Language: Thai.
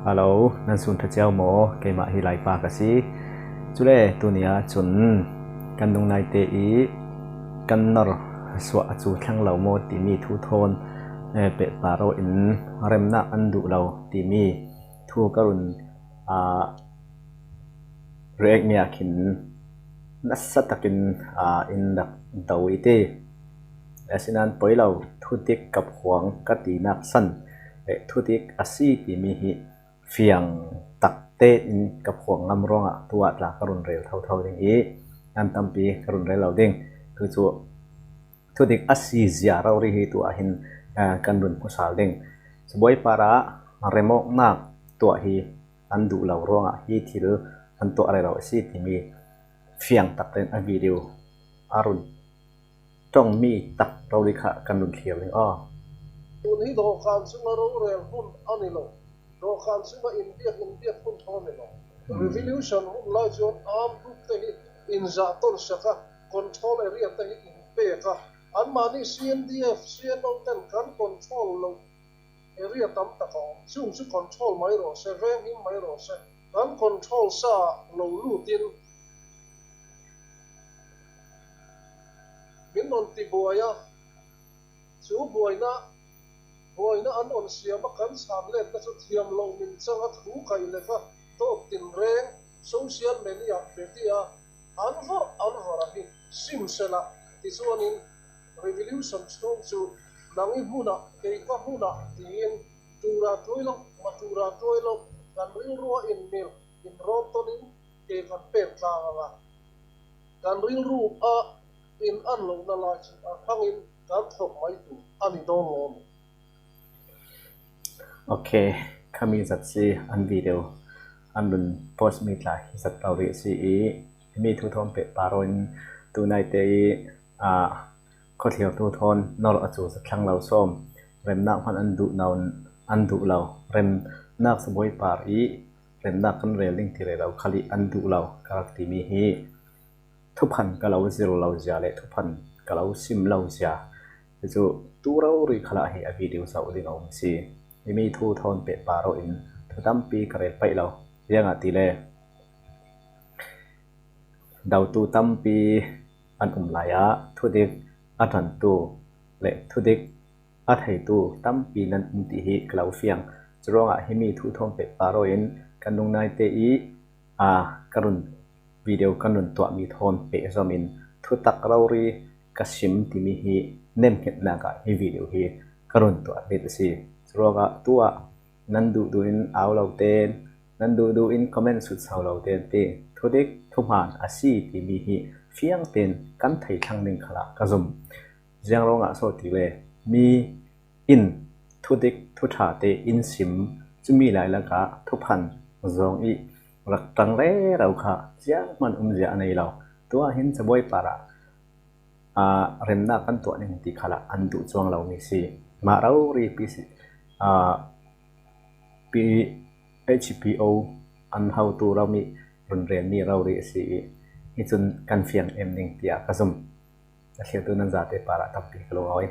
Hello นั่นสุนทรเจ้าหมอเกมาฮิไลปากะสิจุเลตัวเนียจุนกันตรงในเตอีกันนรสวะจูทั้งเหล่าโมติมีทุโทนเปปาโรอินเรมนะอันดุเราติมีทุกรุนเรกเมียขินนัสตะกินอินดักดาวิเตและฉะนั้นปอยเราทุติกกับหวงกตินักสันทุติกอาศีติมีหิเฟียงตักเตอินกับหวงงำร้องตัวหลักกรุนเร็วเท่าๆอย่างนี้อันตั้มปีกรุนเร็วเราเด้งคือตัวทุติกอาศีเสียเราเรียตัวหินกันรุนผู้สาวเด้งสบายปาระเรโมกนักตัวฮีอันดูเราร้องฮีทิลอันตัวอะไรเราอาศีติมีเฟียงตักเต้นวิดีโออารุณต้องมีตักเราดิค่ะกันรุนเขียวเลยตัวนี้ดอกการซึ่งเราเรียนหุ้นอันนี้หรอดอกการซึ่งว่าอินเดียหุ้นทอนนี่หรอ revolution หุ้นไล่จนอาร์มรูปเตหิอินจัต้นสักคอนโทรลเรียเตหิอินเปกะอันมานี่ CNDF เราเต้นการคอนโทรลเราเรียตั้มตะกอนซึ่งคอนโทรลไม่หรอเซเว่นหิมไม่หรอเซการคอนโทรลซาเราลู่ดินมินนนติบัวยะสู้บัวยนะอันอ่อนเสียมากันสามเล่นก็จะเทียมลงมินจังหัดหูไข่เลยค่ะโต๊ะตินแรงโซเชียลมีเดียเบียอันวาระซิมเซละที่ส่วนนี้ revolution สู้นังอิบุนะเกี่ยวกับหุนะที่อินตูราตัวลงมาตูราตัวลงกันริ้วรัวอินมิลอินรอนตัวนี้เกี่ยวกับเป็ดตาละกันริ้วรูปอินอันลงนั่นละพังอินการถกไม่ถูกอันนี้โดนลงโอเคคำมีสัตย์สิอันวิดีโออันรุนโพสต์มีหลายสัตว์เราเรียกสิมีทุทอนเปปารอนตัวในเตยข้อเทียวทุทอนนอร์อจูสักครั้งเราส้มเรมนักพันอันดุเราเรมนักสมวยปารีเรมนักกันเรลิงที่เราขลีอันดุเรากรักที่มีฮีทุพันก็เราซิโรเราจะเลทุพันก็เราซิมเราจะจู่ตัวเราเรียกขลาให้วิดีโอสาวดิ้งเอาสิมีทุทอนเปปาโรอินทุตั้มปีกระเรไปเรายังติเลดาวตุตั้มปีอันลายะทุเด็กอัฐันตุและทุเด็กอัฐไหตุตั้มปีนั้นติหิกล่าวเฟียงจรวงให้มีทุทอนเปปาโรอินกันลงในเตอีกรุณวิดีโอกันนุนตัวมีทอนเปซอมินทุตักเรารีกัชิมที่มีฮีเนมเห็นนากะฮีวิดีโอฮีกรุณตัวเด็ดสิจรวงตัวนั้นดูอินเอาเราเตนนั้นดูอินคอมเมนต์สุดสาวเราเตนเตทุเด็กทุกานอาศีที่มีฮีเฟียงเตนกันไทยทางหนึ่งขลักกระซุมยังร้องโซติเลมีอินทุเด็กทุถาเตอินซิมจะมีหลายละกะทุพันจงอีรักตังเร่เราค่ะยังมันจะในเราตัวเห็นจะบ่อยปาระเรมนักกันตัวหนึ่งที่ขลักอันดุจวงเรามีสิมาเรารีพิสิPHPO อันเฮาตัวเรามีรุนแรงมีเราเรียสินี่จนกันเฟียงเอ็มหนึ่งที่กระซุมเชื่อตัวนั้นจะได้ปาระทับปีกลัวเอาไว้